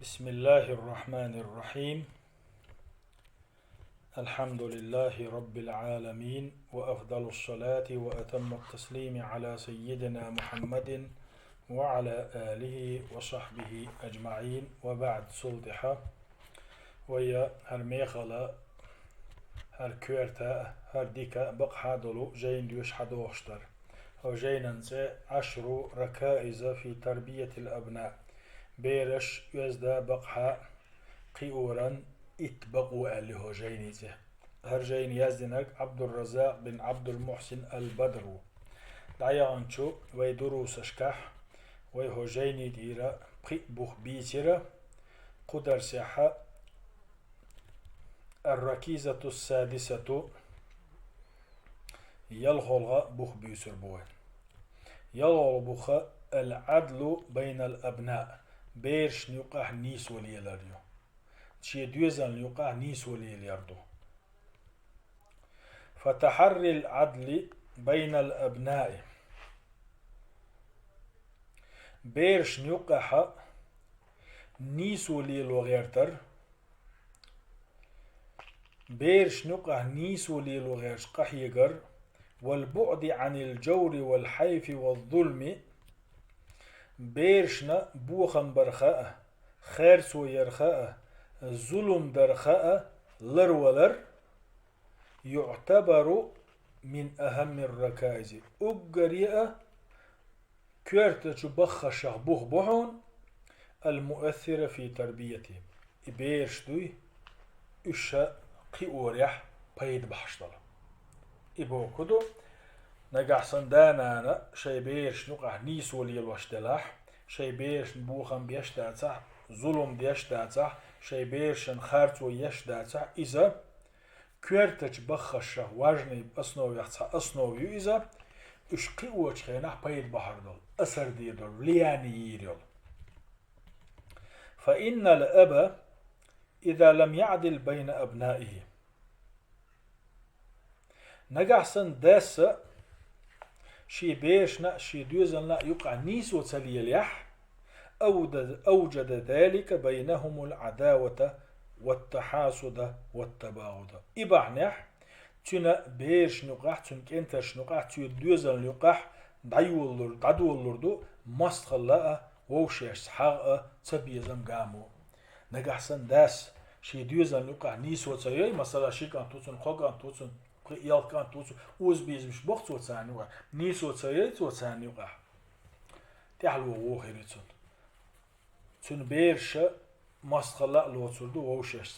بسم الله الرحمن الرحيم. الحمد لله رب العالمين، وأفضل الصلاة وأتم التسليم على سيدنا محمد وعلى آله وصحبه أجمعين، وبعد صلتها ويا هرميخلا هركويرتا هرديكا بقحا دلو جين ديوش حدوشتر أو جيننزي 10 ركائز في تربية الأبناء بيرش يزدا بقحا قيورا اتبقوا اللي هو جينيزه هرجين يزدنك عبد الرزاق بن عبد المحسن البدر دعيا انشو ويدروس اشكح ويهو جيني ديرا قي بوخ بيتيرا قدر سيحة الركيزة السادسة يلغلغ بوخ بيسر بوين يلغل بوخ العدل بين الأبناء بيرش نيقح نيس ولي الاريو شي دوزن يقع نيس ولي اليردو فتحري العدل بين الأبناء بيرش نيقح نيس ولي الوغيرتر بيرش نيقح نيس ولي الوغيرش قحيقر والبعد عن الجور والحيف والظلم بيرشنا بوخن برخاء خيرسو يرخاء الظلم درخاء لر ولر يعتبر من أهم الركائز أقريئة كورت بخ شهبوه بحون المؤثرة في تربيتهم إبيرش دوي إشا قيوريح بيد بحشتلا إبو كدو نقع صندانا شي بيرش نقع نيس ولي الوشتلاح شي بيرش نبوخن بيشتاتح ظلم ديشتاتح شي بيرش نخارت ويشتاتح إذا كورتش بخشه واجني أصنو يحتها أصنو إذا إشقي وجهنا بيد بحر دول أسر دي دول لياني يريول فإن الأب إذا لم يعدل بين أبنائه نجحسن داس شي بيشنا شي دوزن يقع نيسو تليليح أوجد ذلك بينهم العداوة والتحاسد والتباغض إبعنح تنا بيرش نقاح تن كنتش نقاح تي دوزن نقاح دعولردو مستخلاء ووشيش حاق تبيزم قامو نقاحسن داس شي دوزن نقاح نيسو تسيي مثلا شي كان توتن خوغان توتن يال كان توتن اوز بيز مش بوقت وتساني وقاح نيسو تسيي توتساني وقاح تحلو ووخيرتون تن بيرش مستخلاء لوتردو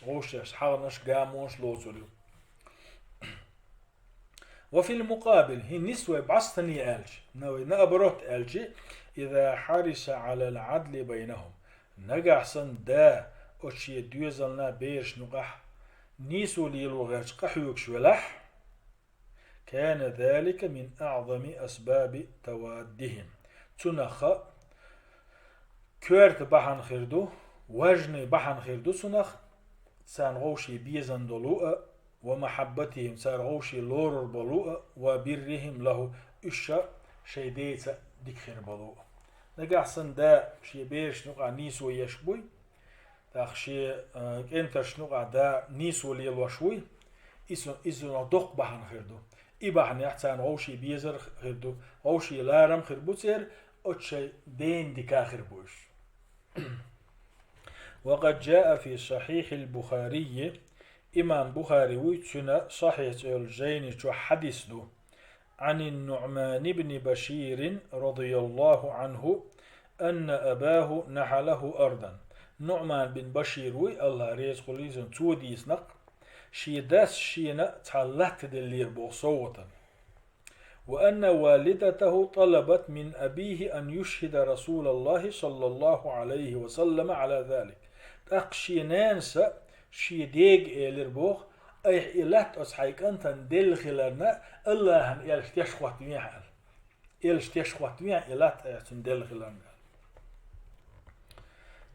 ووشيش حاغنش قاموش لوتردو. وفي المقابل هي نسوة بعصتني ألج نوي نأبروت ألجي إذا حرص على العدل بينهم نقع سن دا أشي دوزلنا بيرش نقح نيسو ليلو غيرش قحيوك شولح كان ذلك من أعظم أسباب توادهم تنخ كورت بحن خيردو وجني بحن خيردو سنخ سانغوشي بيزن دلوء ومحبتهم سارغوشي لور بلوء وبرهم له إشا شيديتا ديكخير بلوء نقعسن دا شي بيرش نقع نيسو يشبوي تاخشي انترش نقع دا نيسو ليلوشوي إسو ندق بحن خيردو إبحن يحتان غوشي بيزر خيردو غوشي لارم خيربو تير أتشي دين ديكا خيربوش وقد جاء في صحيح البخاري إمام بخاري ويتسنا صحيح الجين حديث له عن النعمان بن بشير رضي الله عنه أن أباه نحله أرضا نعمان بن بشير وي الله ريز قليزن توديس نق شي داس شينا تعلقت دلير بوصوتا وأن والدته طلبت من أبيه أن يشهد رسول الله صلى الله عليه وسلم على ذلك أقشي نانسا شي ديج إيلر بوخ أي إلات أصحيك أنت ندل خلالنا الله هم إلش تشخوات ميحال إلش تشخوات ميح إلات أحسن دل خلالنا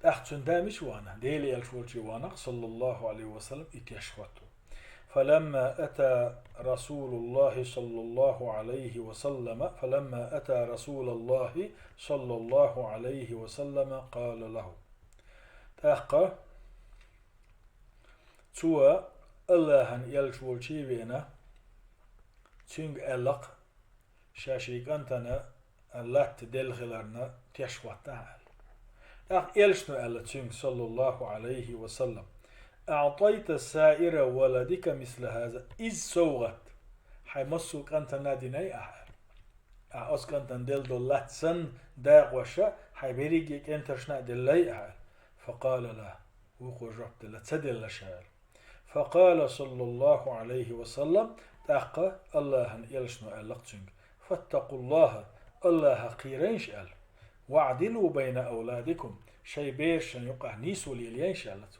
أحسن دامش وانا ديلي الفولشي وانا صلى الله عليه وسلم إتشخواتو فلما أتى رسول الله صلى الله عليه وسلم قال له أخا توا الله هن يلشول شي بينا تشنج ألق شاشيك أنتنا اللات دلخلرنا تشوى تعال يلشنو ألا تشنج صلى الله عليه وسلم أعطيت سائر ولدك مثل هذا إذ سوغت حيمسوك أنت ناديني أحد أسك أنت دل دلات سن داق وشا حيبريجيك أنت شنا دلي أحد فقال لا وقو جبت لا تدل شال فقال صلى الله عليه وسلم تاقى الله يلشنو ألقتنك فاتقوا الله قيرين شال وعدلوا بين أولادكم شي بيرش يقع نيسو ليلين شالتو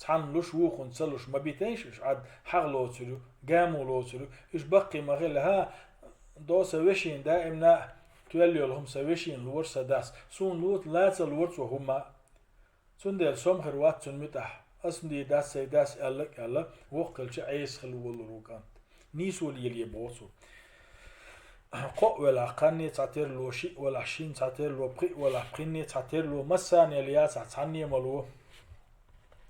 تحن لوش ووخن تسلوش ما بيتنش إش عاد حغلو تسلو قاموا لو تسلو إش بقي مغيل ها دو سويشين دائما تولي لهم سويشين الورسة داس سون لوت لا تسلورت وهما سون ديل سومخر وات سون متح أسن دي داس سي داس ألك ألا وقل شي عيس خلو الروكان نيسو ليلي بوصو قو ولا قاني تعتير لو شيء ولا شين تعتير لو بقي ولا قيني تعتير لو مسان يليا تعتعني ملو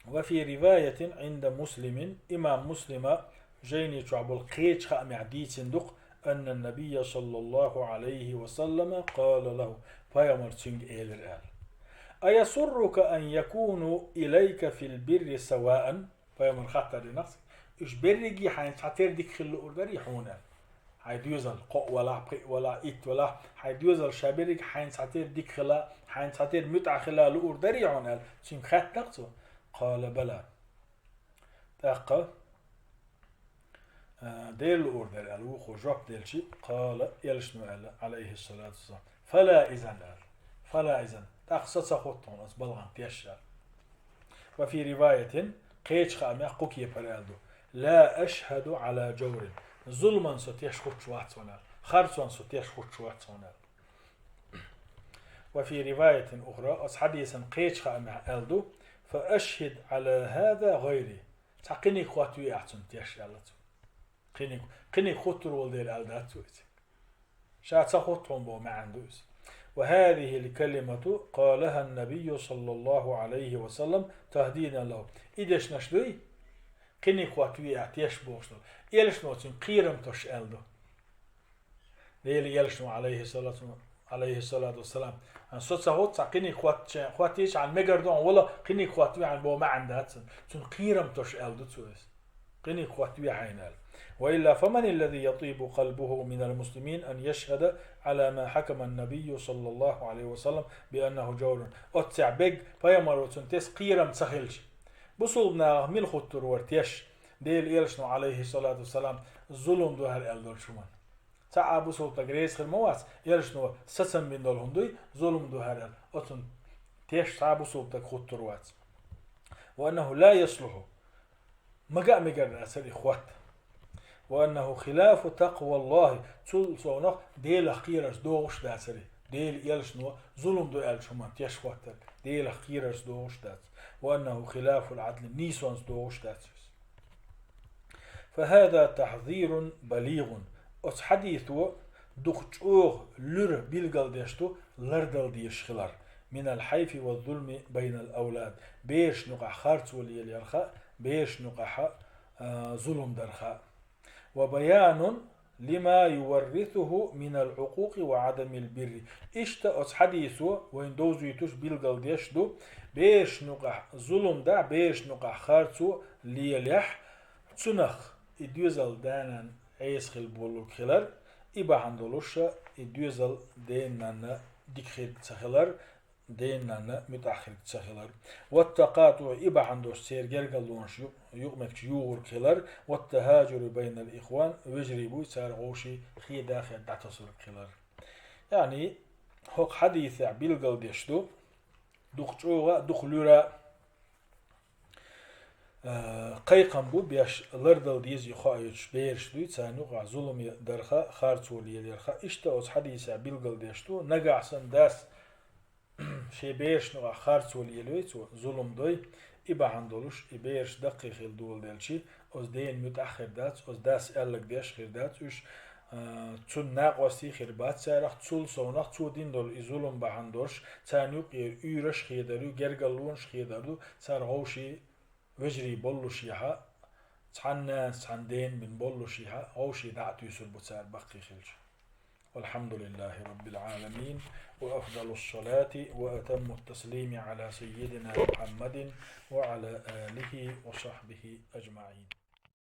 وفي رواية عند مسلم إمام مسلم جيني تعب القيتش خامع صندوق أن النبي صلى الله عليه وسلم قال له فيامر تشنج إيلر آل أيسرك أن يكونوا إليك في البر سواء فيامر خطر لنفسك إش برجي حين تعتير ديك خلو أردري حونا حيدوزل قو ولا بقي ولا إت ولا حيدوزل شابرك حين تعتير ديك خلا حين تعتير متع خلا لأردري عونال تشنج خطر قال بلى تاقى ديل الأوردر الوخو جوب ديل شي قال يلشنو ألا عليه الصلاة والسلام فلا إذن تاقصد سخوتون أصبلغان تيشال وفي رواية قيتش خامي قوكي برالدو لا أشهد على جور ظلما ستيش خوت شواتسونال خرصا ستيش خوت شواتسونال وفي رواية أخرى حديثا قيتش خامي ألدو فأشهد على هذا غيري تقني خواتوي أحسن تيشالتو قني خطر والدير ألداتويت شاعت سخطهم بو ما عندوس وهذه الكلمة قالها النبي صلى الله عليه وسلم تهديدا له إدش نشدوي قني خواتوي أحتيش بوشنو يلشنو تن قيرم توش ألدو ليلي يلشنو عليه الصلاة والسلام أن صوت سهوت قني خواتيش عن مجردون ولا قني خواتوي عن بو ما عنداتن تن قيرم توش ألدو تويس قني خواتوي عينال وإلا فمن الذي يطيب قلبه من المسلمين أن يشهد على ما حكم النبي صلى الله عليه وسلم بأنه جور أتسع بيج فيمر تنتس قيرم تسخلش بصلنا من خطر ورتيش ديل إيلشنو عليه الصلاة والسلام الظلم دو هر ألدر شمان تاع بصل تجريس خير مواس إيلشنو سسن من دول هندوي ظلم دو هر أتن تيش تاع بصل تخطر وات وأنه لا يصلح مجر أسر إخوات وأنه خلاف تقوى الله تول صونخ ديل خيرش دوغش داسري ديل يلشنو ظلم دو ألشمان تيشواتر ديل خيرش دوغش داس وأنه خلاف العدل نيسونس دوغش داس فهذا تحذير بليغ أس حديثو دخجوه لر بيلغل ديشتو لردل ديشخلر من الحيف والظلم بين الأولاد بيش نقع خارت ولي اليرخاء بيش نقع ظلم درخاء وبيان لما يورثه من العقوق وعدم البر اشتا أس حديثو وين دوزو يتوش بيلغل ديشتو بيش نقع ظلم دا بيش نقع خارتو ليليح تنخ إدوزل دانا عيسخل بولو خلر إبا عندلوشا إدوزل ديننا ديكخير تسخلر ديننا متأخر تسخلر والتقاطع إبا عندوش سيرجر قلونش يقمك يور خلر والتهاجر بين الإخوان ويجربوا سارغوشي خي داخل دعتصر خلر يعني هوك حديث بيلغل ديشتو دخلورا دخلورا قيقم بو بيش لردل ديز يخايش بيرش دوي تسانو غا ظلم درخا خارتولي يرخا اشتا اوز حديثا بيلغل ديشتو نقعسن داس شي بيرش نغا خارتولي يلويتو ظلم دوي إبا عندولوش إبيرش دقيق الدول ديلشي اوز دين متأخر دات اوز داس ألق ديش خير دات وش تون ناقوسي خربات سارخ تول سونخ تودين دول إزولم بحندورش تانيوك يرش خيدرو جرجلون خيدرو سار غوشي وجري بولو شيها تحندين من بولو شيها غوشي دعتو يسر بتسار بقي خلش. والحمد لله رب العالمين، وأفضل الصلاة وأتم التسليم على سيدنا محمد وعلى آله وصحبه أجمعين.